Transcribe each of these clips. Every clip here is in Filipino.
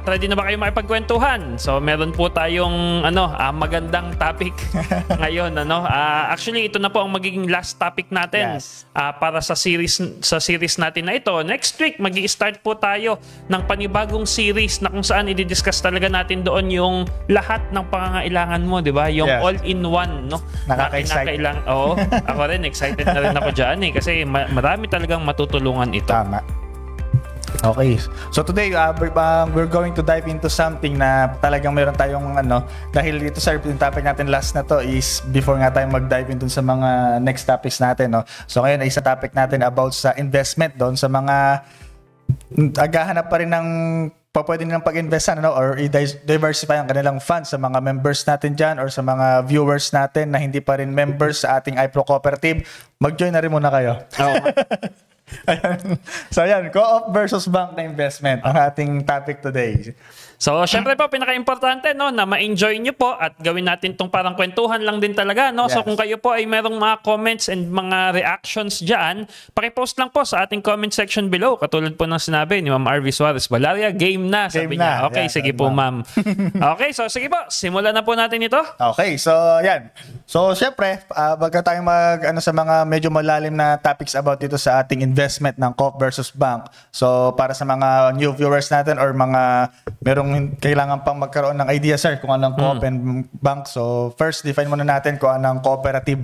Ready na ba kayo makipagkwentuhan? So meron po tayong magandang topic ngayon, actually ito na po ang magiging last topic natin. Yes. Para sa series natin na ito. Next week magi-start po tayo ng panibagong series na kung saan i-discuss talaga natin doon yung lahat ng pangangailangan mo, 'di ba? Yung all-in-one, no? Nakaka-excite. Oo, ako rin excited na rin ako diyan kasi marami talagang matutulungan ito. Tama. Okay. So today, we're going to dive into something na talagang meron tayong dahil dito sir, yung topic natin last na to is before nga tayo mag-dive into sa mga next topics natin, no. So ngayon ay isa topic natin about sa investment doon sa mga aghahanap pa rin ng pwede nilang pag-investan or i-diversify ang kanilang funds sa mga members natin dyan or sa mga viewers natin na hindi pa rin members sa ating iPro Cooperative. Mag-join na rin muna kayo. Oo. Ayan. So ayan, co-op versus bank na investment ang ating topic today. So, syempre po, pinaka-importante, na ma-enjoy nyo po at gawin natin tong parang kwentuhan lang din talaga, no? Yes. So, kung kayo po ay merong mga comments and mga reactions dyan, pakipost lang po sa ating comment section below. Katulad po ng sinabi ni Ma'am RV Suarez, Valeria, game na, sabi niya. Okay, yeah, sige po, ma'am. Okay, so sige po, simulan na po natin ito. Okay, so yan. So, syempre, bago tayo sa mga medyo malalim na topics about dito sa ating investment ng co-op versus bank. So, para sa mga new viewers natin or mga merong kailangan pang magkaroon ng idea, sir, kung anong co-op and bank. So, first, define muna natin kung anong cooperative.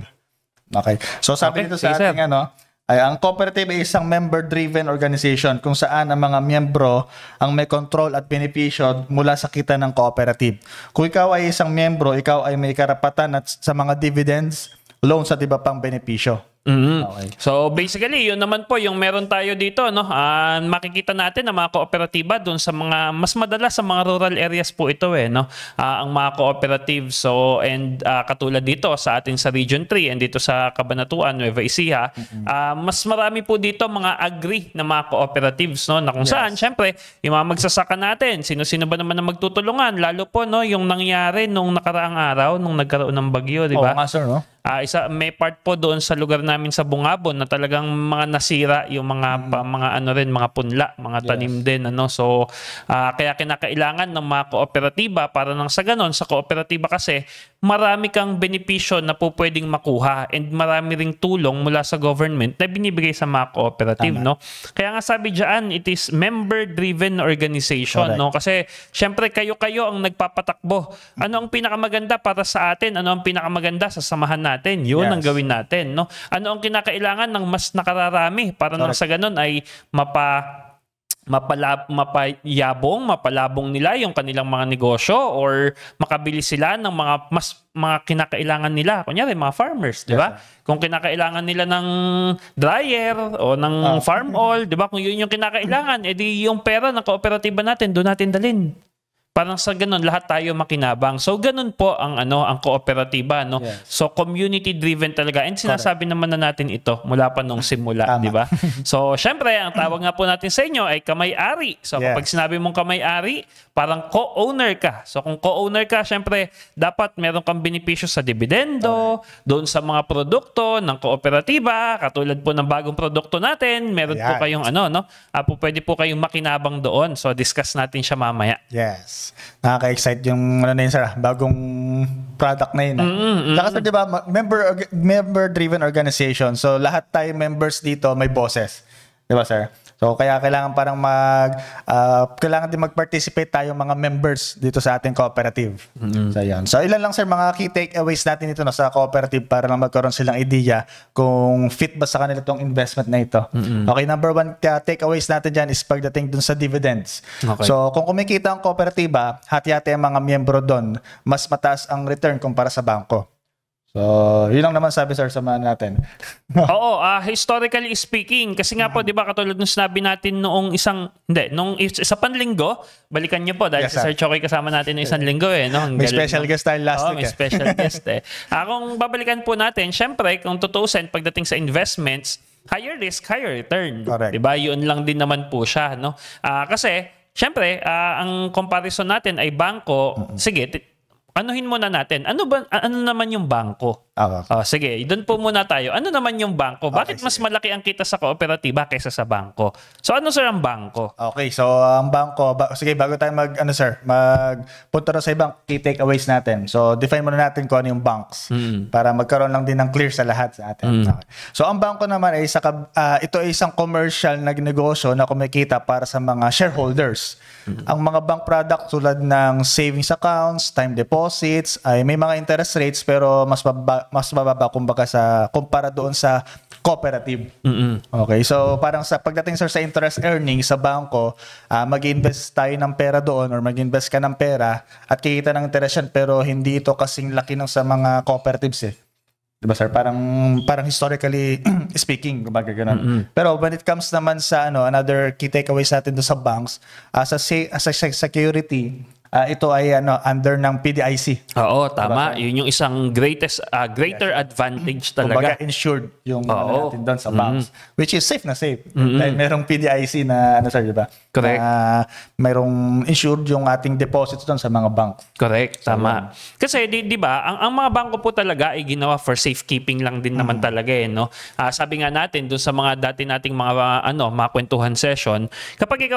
Okay. So, sabi dito sa ating ay ang cooperative ay isang member-driven organization kung saan ang mga miyembro ang may control at benepisyo mula sa kita ng cooperative. Kung ikaw ay isang miyembro, ikaw ay may karapatan at sa mga dividends, loans at iba pang benepisyo. Okay. So basically, yun naman po yung meron tayo dito, makikita natin ang mga kooperatiba doon sa mga mas madalas sa mga rural areas po ito ang mga cooperative. So and katulad dito sa atin sa Region 3 and dito sa Cabanatuan, Nueva Ecija, mas marami po dito mga agri na mga cooperatives na kung saan syempre yung mga magsasaka natin, sino-sino ba naman ang magtutulungan, lalo po yung nangyari nung nakaraang araw nung nagkaroon ng bagyo, di ba? Oo nga, sir, no? May part po doon sa lugar namin sa Bungabon na talagang mga nasira yung mga mga punla, mga tanim din So kaya kinakailangan ng mga kooperatiba para nang sa ganon sa kooperatiba kasi marami kang benepisyo na po pwedeng makuha and marami ring tulong mula sa government na binibigay sa mga cooperative. Kaya nga sabi diyan, it is member-driven organization. Kasi syempre kayo-kayo ang nagpapatakbo. Ano ang pinakamaganda para sa atin? Ano ang pinakamaganda sa samahan natin? Yun ang gawin natin. Ano ang kinakailangan ng mas nakararami para nang sa ganun ay mapalabong nila yung kanilang mga negosyo or makabili sila ng mga kinakailangan nila. Kunyari, mga farmers, di ba? Kung kinakailangan nila ng dryer o ng farm oil, di ba? Kung yun yung kinakailangan, edi yung pera ng kooperatiba natin, doon natin dalhin. Parang sa ganun, lahat tayo makinabang. So, ganun po ang kooperatiba, So, community-driven talaga. And sinasabi naman na natin ito mula pa nung simula, di ba? So, syempre, ang tawag nga po natin sa inyo ay kamay-ari. So, kapag sinabi mong kamay-ari, parang co-owner ka. So, kung co-owner ka, syempre, dapat meron kang benepisyo sa dividendo, doon sa mga produkto ng kooperatiba, katulad po ng bagong produkto natin, meron po kayong pwede po kayong makinabang doon. So, discuss natin siya mamaya. Yes. Nakaka-excite yung sir, bagong product na yun. Saka sir, di ba, member-driven organization. So, lahat tayo members dito may bosses. Di ba, sir? So, kaya kailangan parang kailangan din mag-participate tayo mga members dito sa ating cooperative. So, yan. So, ilan lang, sir, mga key takeaways natin ito sa cooperative para lang magkaroon silang idea kung fit ba sa kanila itong investment na ito. Okay, number one takeaways natin dyan is pagdating dun sa dividends. Okay. So, kung kumikita ang kooperatiba, hati-hati ang mga miyembro doon, mas mataas ang return kumpara sa bangko. So, yun lang naman sabi, sir, sa mga natin. Oo, historically speaking, kasi nga po, di ba, katulad nung sinabi natin nung isa panlinggo, balikan niyo po, dahil si Sir Chokoy kasama natin nung isang linggo May special guest tayo last week. May special guest Kung babalikan po natin, syempre, kung tutusin, pagdating sa investments, higher risk, higher return. Correct. Di ba? Yun lang din naman po siya, kasi, syempre, ang comparison natin ay bangko, sige, anuhin muna natin. Ano naman yung bangko? Sige, doon po muna tayo. Ano naman yung bangko? Bakit mas malaki ang kita sa kooperatiba kaysa sa bangko? So ano sir ang bangko? Okay, so ang bangko, sige, bago tayo magpunta na sa ibang key takeaways natin. So define muna natin kung ano yung banks para magkaroon lang din ng clear sa lahat sa atin. Okay. So ang bangko naman ay ito ay isang commercial na negosyo na kumikita para sa mga shareholders. Ang mga bank product tulad ng savings accounts, time deposits, ay may mga interest rates pero mas mababa kumbaga kumpara doon sa cooperative. Okay, so parang sa pagdating sir sa interest earnings sa bangko, mag-invest tayo ng pera doon or mag-invest ka ng pera at kikita ng interest yan pero hindi ito kasing laki ng sa mga cooperatives eh. Diba sir? Parang historically speaking, kumbaga ganun. Pero when it comes naman sa another key takeaways natin doon sa banks, as a security, ito ay under ng PDIC. Oo, tama. Diba? Yun yung isang greater advantage talaga. Kumbaga insured yung natin doon sa banks. Which is safe na safe. Dahil merong PDIC na sir, diba? Correct. Mayroong insured yung ating deposits doon sa mga bank. Correct, tama. Kasi di ba, ang mga bangko po talaga ay ginawa for safekeeping lang din naman talaga eh, no? Sabi nga natin doon sa mga dati nating mga kwentuhan session, kapag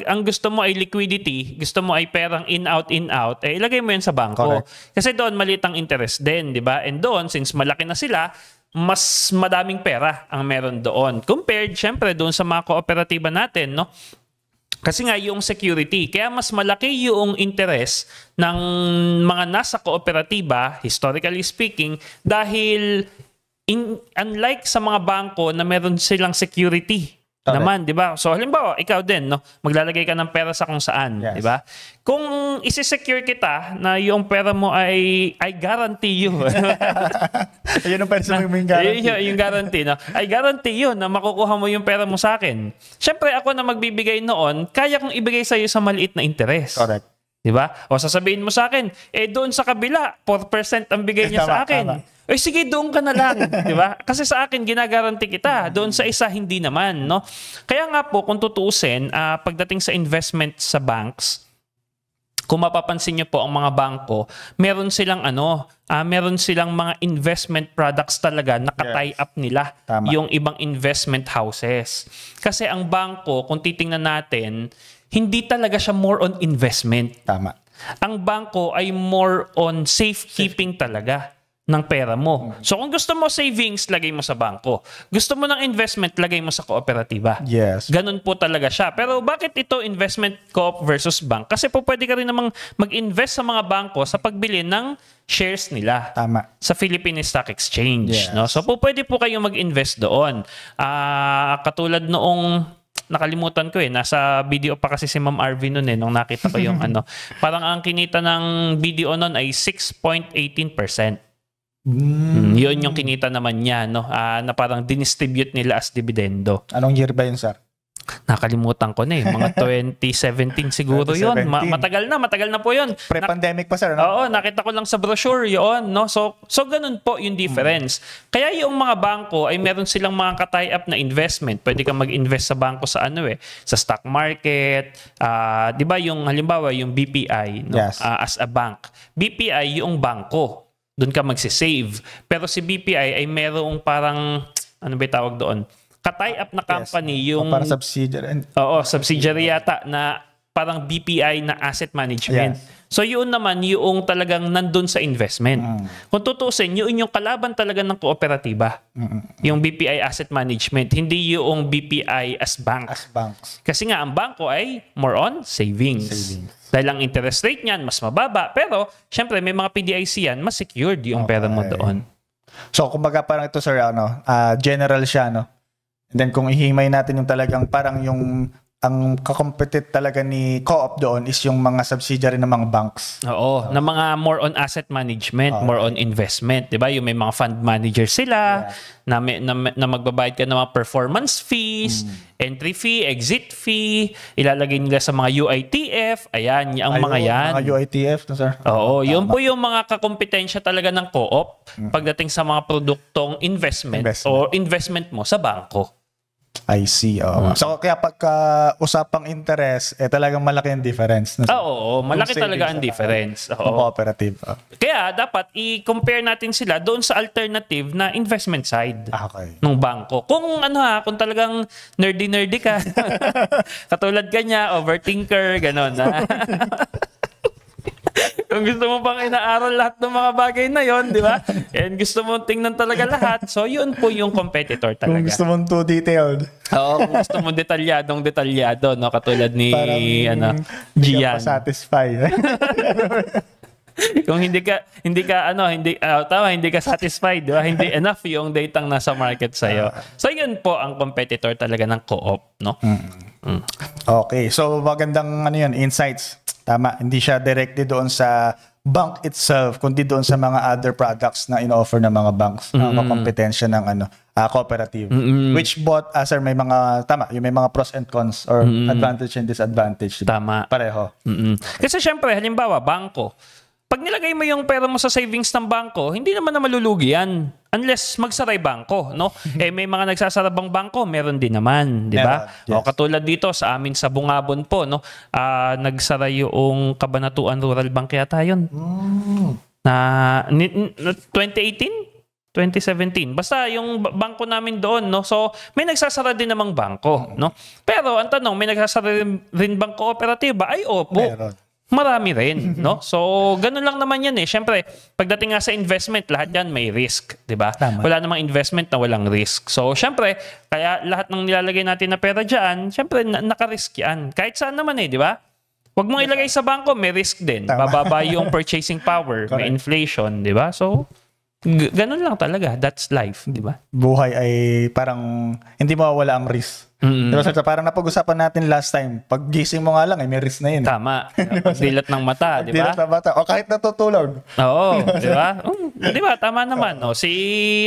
ang gusto mo ay liquidity, gusto mo ay perang in out, ilagay mo yan sa bangko. Correct. Kasi doon maliit ang interest din, di ba? And doon, since malaki na sila, mas madaming pera ang meron doon. Compared, syempre, doon sa mga kooperatiba natin, no? Kasi nga yung security, kaya mas malaki yung interest ng mga nasa kooperatiba, historically speaking, dahil unlike sa mga bangko na meron silang security. Naman, 'di ba? So halimbawa, ikaw din, no, maglalagay ka ng pera sa kung saan, 'di ba? Kung isi-secure kita na yung pera mo ay I guarantee you. Ayun ang pwede sabihin yung guarantee. Yung guarantee, no? I guarantee you na makukuha mo yung pera mo sa akin. Syempre ako na magbibigay noon, kaya kong ibigay sa iyo sa maliit na interest. Correct. 'Di ba? O sasabihin mo sa akin, doon sa kabila, 4% ang bigay niya sa akin. Tama. Sige, doon ka na lang, 'di ba? Kasi sa akin ginagaranti kita, doon sa isa hindi naman, no? Kaya nga po kung tutuusin, pagdating sa investment sa banks, kung mapapansin niyo po ang mga bangko, meron silang meron silang mga investment products talaga na ka-tie up nila yung ibang investment houses. Kasi ang bangko, kung titingnan natin, hindi talaga siya more on investment. Tama. Ang bangko ay more on safekeeping talaga ng pera mo. So kung gusto mo savings, lagay mo sa bangko. Gusto mo ng investment, lagay mo sa kooperatiba. Yes. Ganun po talaga siya. Pero bakit ito investment co-op versus bank? Kasi po pwede ka rin namang mag-invest sa mga bangko sa pagbili ng shares nila. Tama. Sa Philippine Stock Exchange. Yes. No? So po pwede po kayong mag-invest doon. Katulad noong nakalimutan ko nasa video pa kasi si Ma'am Arvin noon nung nakita ko yung parang ang kinita ng video noon ay 6.18%. Yun yung kinita naman niya, no? Na parang dinistribute nila as dividendo. Anong year ba yun, sir? Nakalimutan ko na mga 2017 siguro 2017. yun. Matagal na po yun. Pre-pandemic pa, sir, no? Oo, nakita ko lang sa brochure yun, no? So ganun po yung difference. Kaya yung mga bangko ay meron silang mga ka-tie up na investment. Pwede kang mag-invest sa bangko sa sa stock market. 'Di ba yung halimbawa yung BPI, no? Yes. As a bank. BPI yung bangko. Doon ka magsisave. Pero si BPI ay merong parang, ano ba tawag doon? Ka-tie up na company yung... Parang subsidiary. Oo, subsidiary yata na parang BPI na asset management. Yes. So yun naman yung talagang nandun sa investment. Kung tutusin, yun yung kalaban talaga ng kooperatiba. Yung BPI asset management, hindi yung BPI as bank. As banks. Kasi nga ang bangko ay more on savings. Dahil ang interest rate niyan mas mababa. Pero syempre may mga PDIC yan, mas secured yung pera mo doon. So kumbaga parang ito, sir, general siya, no? And then kung ihimay natin yung talagang parang yung ang kakompetite talaga ni co-op doon is yung mga subsidiary ng mga banks. Oo, na mga more on asset management, more on investment, 'di ba? Yung may mga fund manager sila na magbabayad ka ng mga performance fees, entry fee, exit fee, ilalagay nila sa mga UITF. Ayan, ang mga yan. Mga UITF, no, sir? Oo, yun po yung mga kakompetensya talaga ng co-op pagdating sa mga produktong investment o investment mo sa bangko. I see. So kaya pagka usapang interest, talagang malaki ang difference. Oo, malaki talaga ang difference. Cooperative. Kaya dapat i-compare natin sila doon sa alternative na investment side ng bangko. Kung kung talagang nerdy ka, katulad kanya, overthinker, ganon. Kung gusto mo pang inaaral lahat ng mga bagay na yon, di ba? And gusto mo tingnan talaga lahat, so yun po yung competitor talaga. Kung gusto mong too detailed. Oo, kung gusto mo detalyado, no? Katulad ni, Gian. Hindi ka satisfy. Kung hindi ka satisfied, di ba? Hindi enough yung datang nasa market sa'yo. So yun po ang competitor talaga ng co-op, no? Okay, so magandang insights. Tama, hindi siya directly doon sa bank itself, kundi doon sa mga other products na ino-offer ng mga banks na kompetensya ng cooperative. Which both, sir, may mga pros and cons or advantage and disadvantage. Tama. Pareho. Kasi syempre, halimbawa, bangko. Pag nilagay mo yung pera mo sa savings ng bangko, hindi naman na malulugi yan. Unless magsaray bangko, no? May mga nagsasarabang bangko, meron din naman, di ba? Yes. O katulad dito sa amin sa Bungabon po, no? Nagsara yung Kabanatuan Rural Bank yata yun. Na 2018? 2017. Basta yung bangko namin doon, no? So, may nagsasara din namang bangko, no? Pero ang tanong, may nagsasara rin bang kooperatiba? Ay, opo. Meron. Marami rin, no? So, ganun lang naman yan eh. Siyempre, pagdating nga sa investment, lahat yan may risk, di ba? Wala namang investment na walang risk. So, siyempre, kaya lahat ng nilalagay natin na pera dyan, siyempre, naka-risk yan. Kahit saan naman eh, di ba? Huwag mong ilagay sa bangko, may risk din. Bababa yung purchasing power, may inflation, di ba? So, ganun lang talaga. That's life, di ba? Buhay ay parang hindi mawawala ang risk. Diba, so, parang napag-usapan natin last time, pag gising mo nga lang, may risk na yun. Tama. Dilat ng mata, di ba? Dilat ng mata. O kahit natutulog. Oo, di ba? Di ba? Tama naman. Si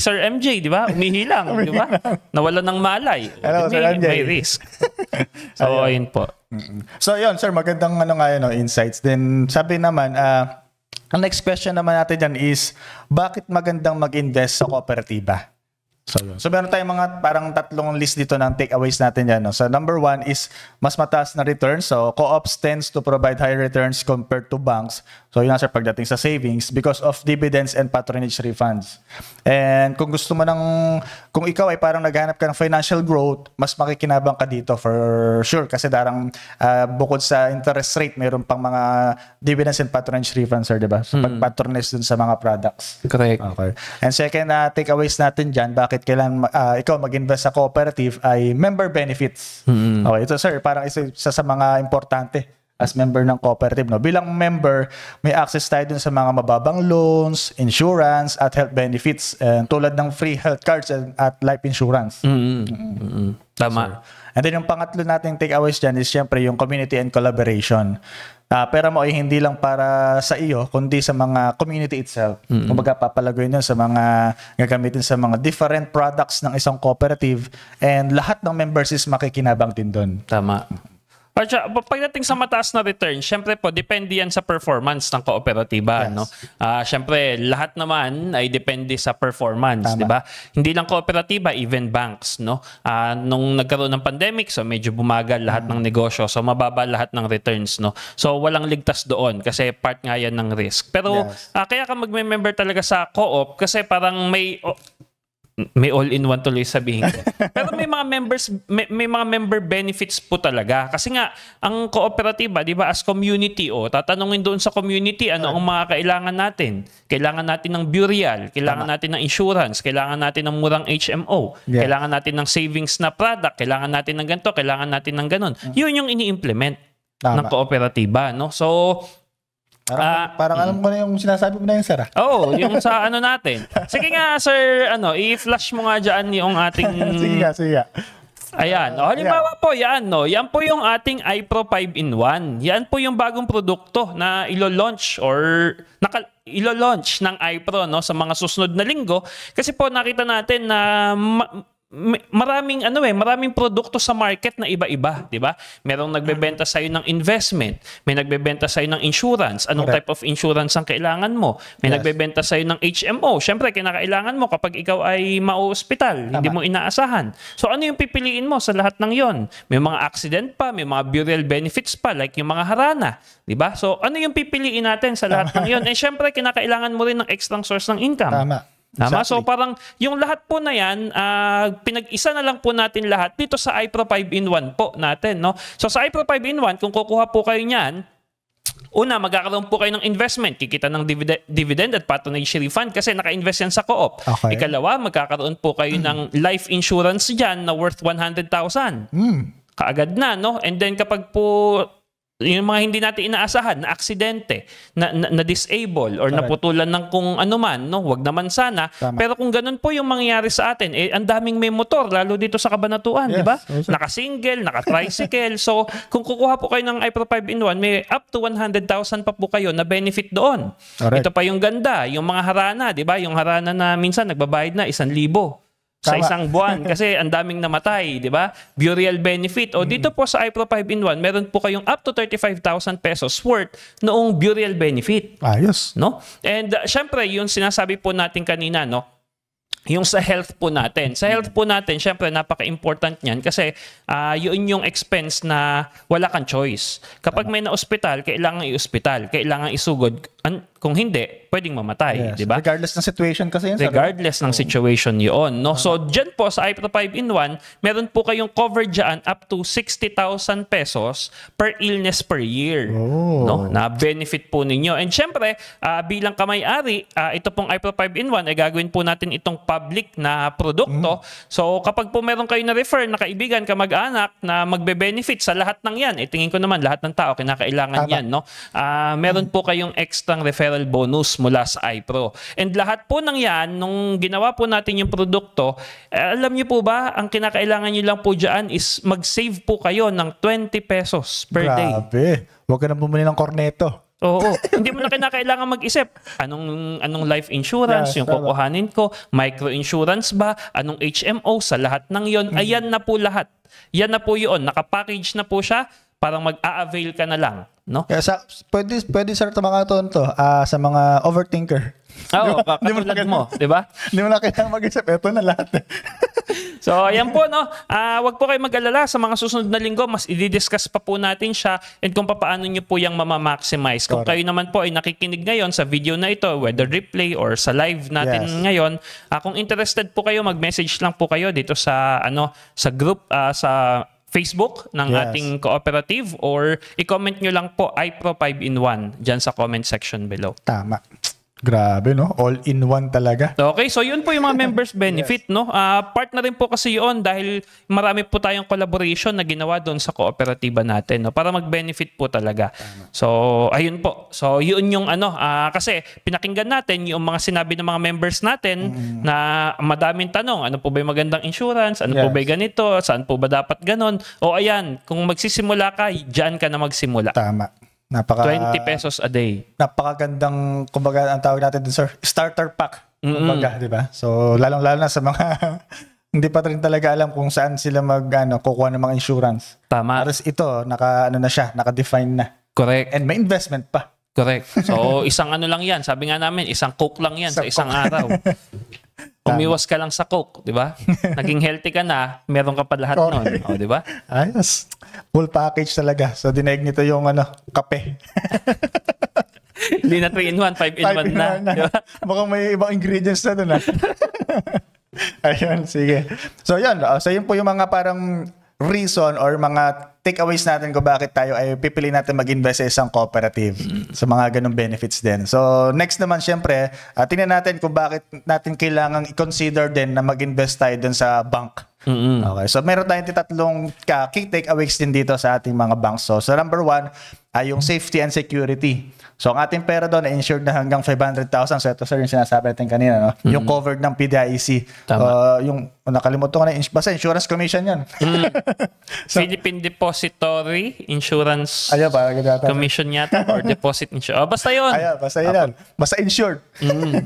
Sir MJ, di ba? Umihilang, di ba? Nawalan ng malay. Hello, Sir MJ. May risk. So, ayun po. So, yun, sir, magandang insights. Then, sabi naman, ang next question naman natin dyan is, bakit magandang mag-invest sa kooperatiba? So meron tayong mga parang tatlong list dito ng takeaways natin yan. No? So number 1 is mas mataas na returns. So co-ops tends to provide higher returns compared to banks. So yun sir, pagdating sa savings because of dividends and patronage refunds. And kung gusto mo kung ikaw ay parang naghanap ka ng financial growth, mas makikinabang ka dito for sure. Kasi darang bukod sa interest rate, meron pang mga dividends and patronage refunds sir, diba? So pag-patronage dun sa mga products. Correct. Okay. And second takeaways natin dyan, bakit kailan ikaw mag-invest sa cooperative ay member benefits. Okay, ito sir, parang isa sa mga importante as member ng cooperative. No? Bilang member, may access tayo dun sa mga mababang loans, insurance, at health benefits tulad ng free health cards at life insurance. Tama. So, and then yung pangatlo nating takeaways dyan is syempre yung community and collaboration. Pera mo ay hindi lang para sa iyo, kundi sa mga community itself. Kumbaga papalagoy nun sa mga gagamitin sa mga different products ng isang cooperative and lahat ng members is makikinabang din doon. Tama. Pagdating sa mataas na return, syempre po, depende yan sa performance ng kooperatiba. Yes. No? Syempre, lahat naman ay depende sa performance. Di ba? Hindi lang kooperatiba, even banks. No? Nung nagkaroon ng pandemic, so medyo bumagal lahat ng negosyo. So mababa lahat ng returns. No? So walang ligtas doon kasi part nga yan ng risk. Pero kaya ka magme-member talaga sa co-op kasi parang may all-in-one tuloy sabihin ko. Pero may mga member benefits po talaga. Kasi nga, ang kooperatiba, di ba, as community, tatanungin doon sa community, ano ang mga kailangan natin? Kailangan natin ng burial, kailangan natin ng insurance, kailangan natin ng murang HMO, kailangan natin ng savings na product, kailangan natin ng ganito, kailangan natin ng ganon. Yun yung ini-implement ng kooperatiba. No? So, parang alam ko na yung sinasabi mo na yun, sir. Yung sa natin. Sige nga, sir, i-flash mo nga dyan yung ating... sige. Ayan. Halimbawa po, yan, no? Yan po yung ating iPro 5-in-1. Yan po yung bagong produkto na ilo-launch ilo-launch ng iPro, no? Sa mga susunod na linggo. Kasi po, nakita natin na maraming produkto sa market na iba-iba, 'di ba? Merong nagbebenta sa iyo ng investment, may nagbebenta sa iyo ng insurance, anong type of insurance ang kailangan mo. May nagbebenta sa iyo ng HMO. Syempre, kinakailangan mo kapag ikaw ay mao-ospital, hindi mo inaasahan. So ano yung pipiliin mo sa lahat ng 'yon? May mga accident pa, may mga burial benefits pa like yung mga harana, 'di ba? So ano yung pipiliin natin sa lahat ng 'yon? Eh syempre, kinakailangan mo rin ng extra source ng income. Tama. Exactly. So parang yung lahat po na yan, pinag-isa na lang po natin lahat dito sa iPro 5-in-1 po natin. No? So sa iPro 5-in-1, kung kukuha po kayo niyan, una, magkakaroon po kayo ng investment, kikita ng dividend at patronage refund kasi naka-invest yan sa co-op. Okay. Ikalawa, magkakaroon po kayo ng life insurance dyan na worth 100,000. Kaagad na, no? And then kapag po yung mga hindi natin inaasahan na aksidente, na disable or naputulan ng kung ano man, no, wag naman sana. Tama. Pero kung ganun po yung mangyayari sa atin, ang daming may motor lalo dito sa Cabanatuan, di ba? Naka-single, naka-tricycle. So, kung kukuha po kayo ng iPro 5-in-1, may up to 100,000 pa po kayo na benefit doon. Correct. Ito pa yung ganda, yung mga harana, di ba? Yung harana na minsan nagbabayad na 1,000 sa isang buwan kasi ang daming namatay, di ba? Burial benefit. O dito po sa iPro 5-in-1, meron po kayong up to 35,000 pesos worth noong burial benefit. Ayos. No? And syempre, yung sinasabi po natin kanina, no? Yung sa health po natin. Sa health po natin, syempre, napaka-important niyan kasi yun yung expense na wala kang choice. Kapag may na-ospital, kailangan i-ospital. Kailangan isugod. Kung hindi, pwedeng mamatay, di ba? Regardless ng situation kasi yun. Regardless ng situation yun. No? So, dyan po sa iPro 5-in-1, meron po kayong cover dyan up to 60,000 pesos per illness per year. No? Na benefit po ninyo. And syempre, bilang kamay-ari, ito pong iPro 5-in-1, ay gagawin po natin itong public na produkto. So, kapag po meron kayo na-refer na kaibigan, kamag-anak na magbe-benefit sa lahat ng yan, tingin ko naman lahat ng tao kinakailangan yan. No? Meron po kayong extra referral bonus mula sa iPro. And lahat po ng yan, nung ginawa po natin yung produkto, alam niyo po ba, ang kinakailangan niyo lang po dyan is mag-save po kayo ng 20 pesos per day. Grabe. Huwag ka na bumili ng corneto. Oo. Hindi mo na kinakailangan mag-isip. Anong life insurance yung kukuhanin ko? Micro insurance ba? Anong HMO? Sa lahat ng yon, ayan na po lahat. Yan na po yun. Nakapackage na po siya. Parang mag-a-avail ka na lang. No? Kaya pwede sir tumakatun to sa mga overthinker. Oo, katulad mo, di ba? Hindi mo na kailangan mag-isip. Ito na lahat. So, ayan po, no? Wag po kayo mag-alala. Sa mga susunod na linggo, mas i-discuss pa po natin siya and kung paano nyo po yung mamamaximize. Kung kayo naman po ay nakikinig ngayon sa video na ito, whether replay or sa live natin ngayon, kung interested po kayo, mag-message lang po kayo dito sa, sa group, sa Facebook ng ating cooperative or i-comment nyo lang po iPro 5-in-1 dyan sa comment section below. Tama. Grabe, no? All-in-one talaga. Okay, so yun po yung mga members benefit, no? Part na rin po kasi yun dahil marami po tayong collaboration na ginawa doon sa kooperatiba natin, no? Para mag-benefit po talaga. So, ayun po. So, yun yung kasi pinakinggan natin yung mga sinabi ng mga members natin na madaming tanong. Ano po ba yung magandang insurance? Ano po ba yung ganito? Saan po ba dapat ganon? O ayan, kung magsisimula ka, dyan ka na magsimula. Tama. 20 pesos a day. Napakagandang, kumbaga, ang tawag natin dun, sir, starter pack. Kumbaga, di ba? So, lalong-lalo na sa mga hindi pa rin talaga alam kung saan sila kukuha ng mga insurance. Tama. Aras ito, naka-define na. Correct. And may investment pa. Correct. So, isang lang yan. Sabi nga namin, isang Coke lang yan sa isang araw. Umiwas ka lang sa Coke, di ba? Naging healthy ka na, meron ka pa lahat nun. O, di ba? Ayos. Full package talaga. So, dinaig nito yung kape. Hindi na 3-in-1, 5-in-1 na. Diba? Baka may ibang ingredients na doon. Ayun, sige. So, yun. So, yun po yung mga parang reason or mga takeaways natin kung bakit tayo ay pipili natin mag-invest sa isang cooperative. Sa mga ganong benefits din. So, next naman, syempre, tingnan natin kung bakit natin kailangang i-consider din na mag-invest tayo dun sa bank. Okay. So, meron tayong tatlong key takeaways din dito sa ating mga banks. So, number one, ay yung safety and security. So ang ating pera doon ay insured na hanggang 500,000. So ito sir yung sinasabi natin kanina, no? Yung covered ng PDIC. Yung nakalimutan ko na, basta insurance commission yan. So, Philippine Depository Insurance Ayan, Commission yata or Deposit Insurance. Basta yun. Ayan, basta yun. Basta insured.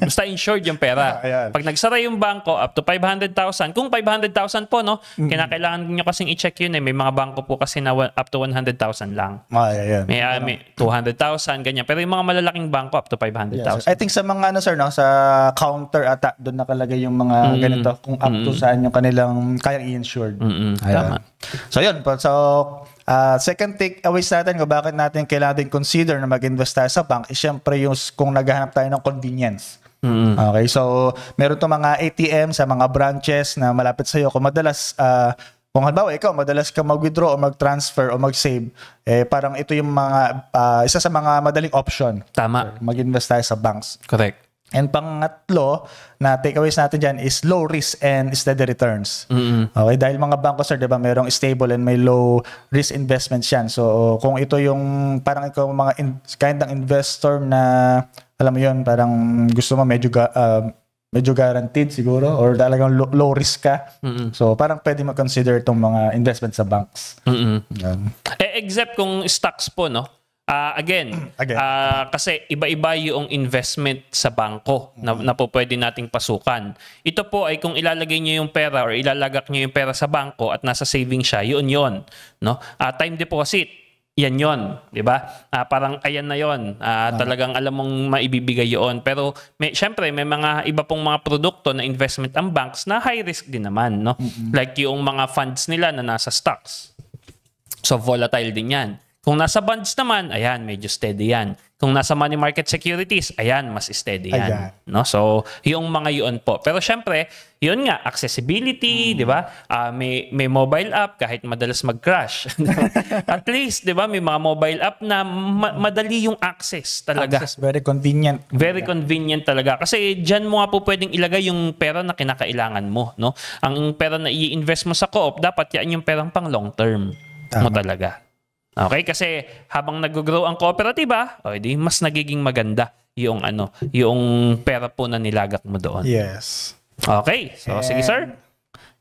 Basta insured yung pera. Ayan. Pag nagsara yung bangko, up to 500,000. Kung 500,000 po, no, kinakailangan nyo kasing i-check yun eh. May mga bangko po kasi na up to 100,000 lang. Ayan. May 200,000, ganyan. Pero yung mga malalaking bangko, up to 500,000. Yes, I think sa mga sir, no, sa counter ata, doon nakalagay yung mga ganito, kung up to saan yung kanilang kayang i-insured. Tama. So yun po. So second takeaways natin kung bakit natin kailangan din consider na mag-invest tayo sa bank is syempre yung kung naghahanap tayo ng convenience. Okay, so meron to mga ATM sa mga branches na malapit sa iyo. Kung madalas kung halimbawa ikaw madalas ka mag-withdraw o mag-transfer o mag-save, parang ito yung mga isa sa mga madaling option. Tama. Mag-invest tayo sa banks. Correct. And pangatlo na takeaways natin dyan is low risk and steady returns. Okay, dahil mga bangko sir, 'di ba, merong stable and may low risk investments yan. So kung ito yung parang ikaw mga kind ng investor na alam mo yun, parang gusto mo medyo guaranteed siguro or talagang low risk ka. So parang pwede mag-consider itong mga investment sa banks. Except kung stocks po, no? Again. Kasi iba-iba yung investment sa bangko na po pwede nating pasukan. Ito po ay kung ilalagay nyo yung pera or ilalagak nyo yung pera sa bangko at nasa saving siya, yun. No? Time deposit, yan, di ba? Parang ayan na yon. Talagang alam mong maibibigay yun. Pero syempre may mga iba pong mga produkto na investment ang banks na high risk din naman, no? Like yung mga funds nila na nasa stocks. So volatile din yan. Kung nasa bonds naman, ayan, medyo steady yan. Kung nasa money market securities, ayan, mas steady yan. No? So, yung mga yun po. Pero syempre, yun nga, accessibility, di ba? May mobile app kahit madalas mag-crash. At least, di ba, may mga mobile app na madali yung access talaga. Very convenient. Very convenient talaga. Kasi dyan mo nga po pwedeng ilagay yung pera na kinakailangan mo. No? Ang pera na i-invest mo sa co-op, dapat yan yung perang pang long term mo talaga. Okay, kasi habang nag-grow ang kooperatiba, di mas nagiging maganda yung yung pera po na nilagak mo doon. Yes. Okay. So sige sir.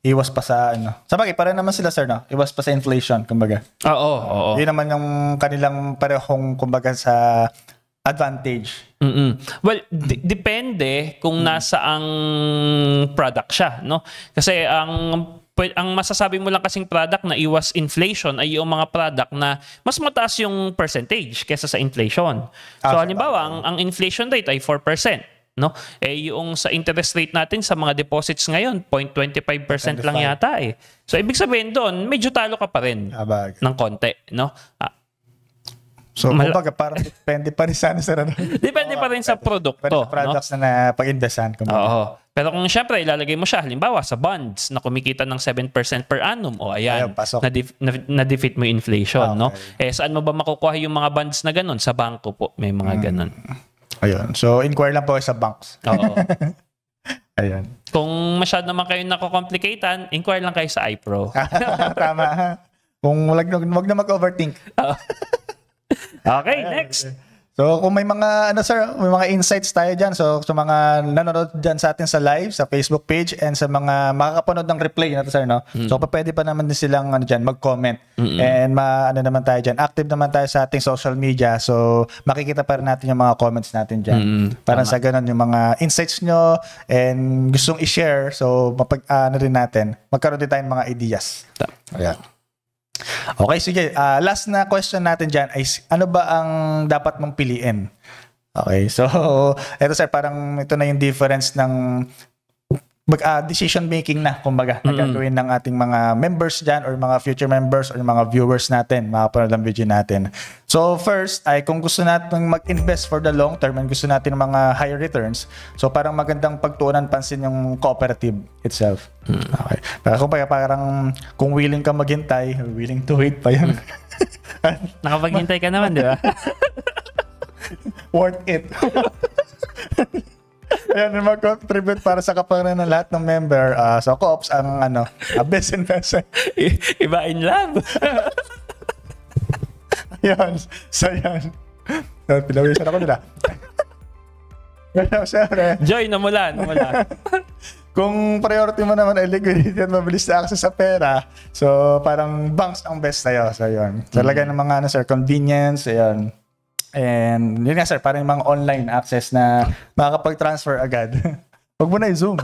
Iwas pa sa Sabagay, pareho naman sila sir, no? Iwas pa sa inflation, kumbaga. Oo. Yun naman yung kanilang parehong kumbaga sa advantage. Well, depende kung nasa ang product siya, no? Kasi ang masasabi mo lang kasing product na iwas inflation ay yung mga product na mas mataas yung percentage kesa sa inflation. So halimbawa, ang inflation rate ay 4%, no? Yung sa interest rate natin sa mga deposits ngayon, 0.25% lang yata eh. So ibig sabihin doon, medyo talo ka pa rin ng konti, no? So, kumbaga, parang depende pa rin sana sa Depende pa rin sa produkto. Sa products na pag-investan. Oo. Pero kung syempre, ilalagay mo siya, halimbawa, sa bonds na kumikita ng 7% per annum, ayan, na-defeat mo yung inflation, no? Saan mo ba makukuha yung mga bonds na ganun? Sa bangko po, may mga ganun. Ayun. So, inquire lang po sa banks. Oo. Ayun. Kung masyado naman kayo nakokomplikatean, inquire lang kayo sa iPro. Tama. Kung wag na mag-overthink. Okay, next. So kung may mga may mga insights tayo diyan, so sa mga nanonood diyan sa atin sa live sa Facebook page and sa mga makakapanood ng replay nato sir, no. So pwede pa naman din silang diyan mag-comment. And naman tayo diyan. Active naman tayo sa ating social media. So makikita pa rin natin yung mga comments natin diyan. Para sa ganun yung mga insights nyo and gustong i-share, so rin natin. Magkaroon din tayong mga ideas. Ayan. Okay, sige. Last na question natin dyan ay ano ba ang dapat mong piliin? Okay, so eto sir, parang ito na yung difference ng decision making na, kumbaga, na gagawin ng ating mga members dyan or mga future members or mga viewers natin, makapanood ng video natin. So first ay kung gusto natin mag-invest for the long term and gusto natin mga higher returns, so parang magandang pagtuunan pansin yung cooperative itself. Okay. Parang kung willing ka maghintay, willing to wait pa yan. Nakapaghintay ka naman, di ba? Worth it. Ayan, mag-contribute para sa kapakanan ng lahat ng member. So, Co-ops ang best investment. Iba in love. Yun. So, yun. So, pinawisan ako nila. Pero, syempre, Joy, namula. kung priority mo naman ay liquidity at mabilis na access sa pera, so parang banks ang best sa'yo. So, yun. So, lagay ng mga, sir, convenience, yun. And, yun nga, sir, parang mga online access na makakapag-transfer agad. Huwag mo na i-zoom.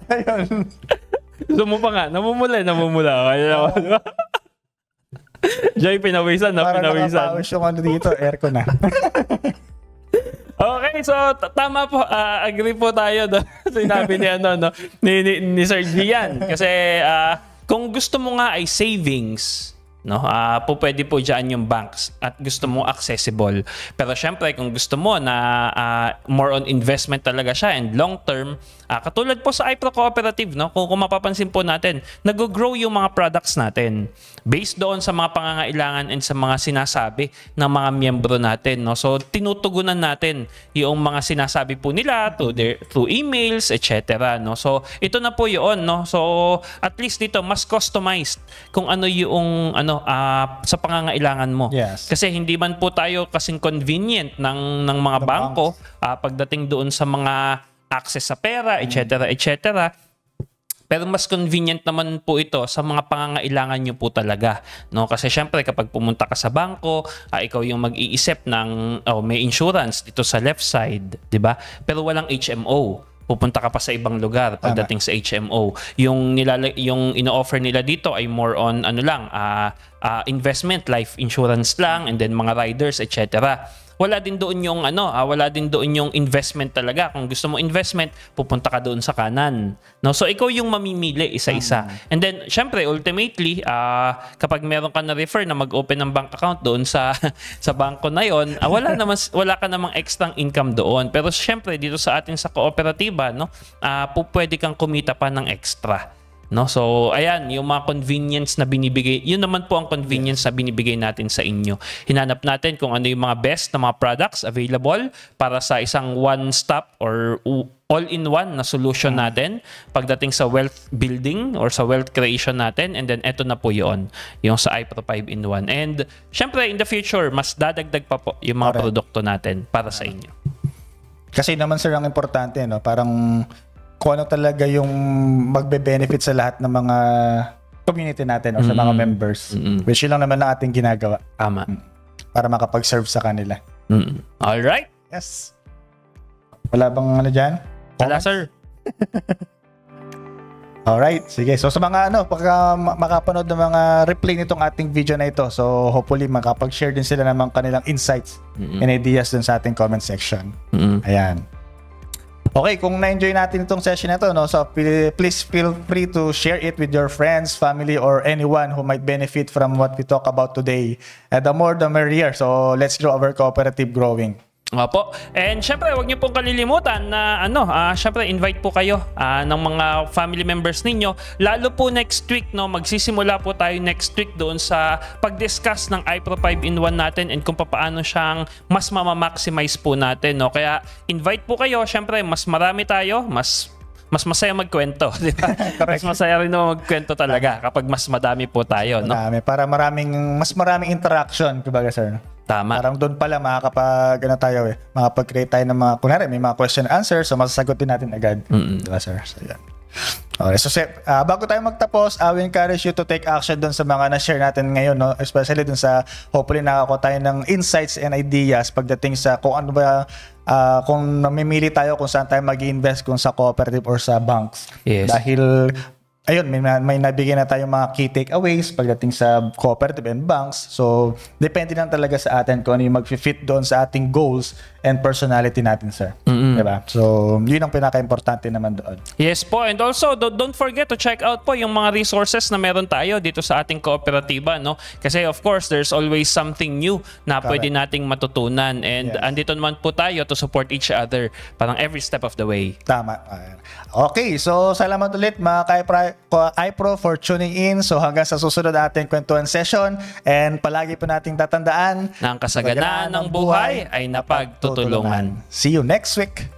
Ayun. Zoom mo pa nga. Namumula. Joy, pinawisan. Parang nakapawis yung ano dito, aircon na. Okay, so tama po. Agree po tayo doon. Sinabi ni ni Sir Gian kasi kung gusto mo nga ay savings, no? Pwede po diyan yung banks at gusto mo accessible. Pero syempre kung gusto mo na more on investment talaga siya and long term, katulad po sa iPro Cooperative, no? Kung mapapansin po natin, nag-grow yung mga products natin based doon sa mga pangangailangan and sa mga sinasabi ng mga miyembro natin, no? So tinutugunan natin yung mga sinasabi po nila through emails, etc., no? So ito na po 'yon, no? So at least dito mas customized kung ano yung sa pangangailangan mo. Yes. Kasi hindi man po tayo kasing convenient ng mga bangko pagdating doon sa mga access sa pera, etc., etc. Pero mas convenient naman po ito sa mga pangangailangan nyo po talaga, no? Kasi syempre kapag pumunta ka sa bangko, ikaw yung mag-iisip ng may insurance dito sa left side, 'di ba? Pero walang HMO. Pupunta ka pa sa ibang lugar pagdating sa HMO. Yung ino-offer nila dito ay more on investment, life insurance lang, and then mga riders, etc. Wala din doon yung investment talaga. Kung gusto mo investment, pupunta ka doon sa kanan. No? So ikaw yung mamimili isa-isa. And then syempre ultimately, kapag meron ka na refer na mag-open ng bank account doon sa bangko na yon, wala ka namang extra income doon. Pero syempre dito sa atin sa kooperatiba, no, pwede kang kumita pa ng extra. No? So, ayan, yung mga convenience na binibigay, yun naman po ang convenience na binibigay natin sa inyo. Hinanap natin kung ano yung mga best na mga products available para sa isang one-stop or all-in-one na solution natin pagdating sa wealth building or sa wealth creation natin. And then, eto na po yun, yung sa iPro 5-in-1. And, syempre, in the future, mas dadagdag pa po yung mga produkto natin para sa inyo. Kasi naman, sir, ang importante, no? Parang kung ano talaga yung magbe-benefit sa lahat ng mga community natin o sa mga members. Which yun lang naman ang ating ginagawa. Tama. Para makapag-serve sa kanila. Alright. Yes. Wala bang dyan? Wala, sir. Alright. Sige. So sa mga pagka makapanood ng mga replay nitong ating video na ito, so hopefully makapag-share din sila ng mga kanilang insights and ideas dun sa ating comment section. Ayan. Okay, kung na-enjoy natin itong session na ito, no, so please feel free to share it with your friends, family, or anyone who might benefit from what we talk about today. The more the merrier. So let's grow our cooperative growing. Opo. And syempre, huwag niyo pong kalilimutan na syempre invite po kayo ng mga family members ninyo. Lalo po next week, no, magsisimula po tayo next week doon sa pag-discuss ng iPro 5-in-1 natin and kung paano siyang mas mama-maximize po natin, no. Kaya invite po kayo, syempre mas marami tayo, mas masaya magkwento, di ba? Mas masaya rin magkwento talaga kapag mas madami po tayo, no? Marami, para mas maraming interaction, kumbaga, sir. Tama. Parang doon pala makapag-create tayo ng mga, kunwari, may mga question and answer, so masasagutin natin agad. Diba, sir? So, yan. Okay, so bago tayo magtapos, I will encourage you to take action doon sa mga na-share natin ngayon, no? Especially doon sa, hopefully nakakuha tayo ng insights and ideas pagdating sa kung ano ba, kung namimili tayo kung saan tayo mag-invest, kung sa cooperative or sa banks. Yes. Dahil ayun, may nabigyan na tayong mga key takeaways pagdating sa cooperative and banks. So, depende lang talaga sa atin kung ano yung mag-fit doon sa ating goals and personality natin, sir. Diba? So, yun ang pinaka-importante naman doon. Yes po. And also, don't forget to check out po yung mga resources na meron tayo dito sa ating kooperatiba, no? Kasi of course, there's always something new na pwede nating matutunan. And andito naman po tayo to support each other parang every step of the way. Tama. Okay, so salamat ulit mga iPro for tuning in. So hanggang sa susunod ating kwentuhan session, and palagi po nating tatandaan na ang kasaganaan ng buhay ay napagtutulungan. See you next week.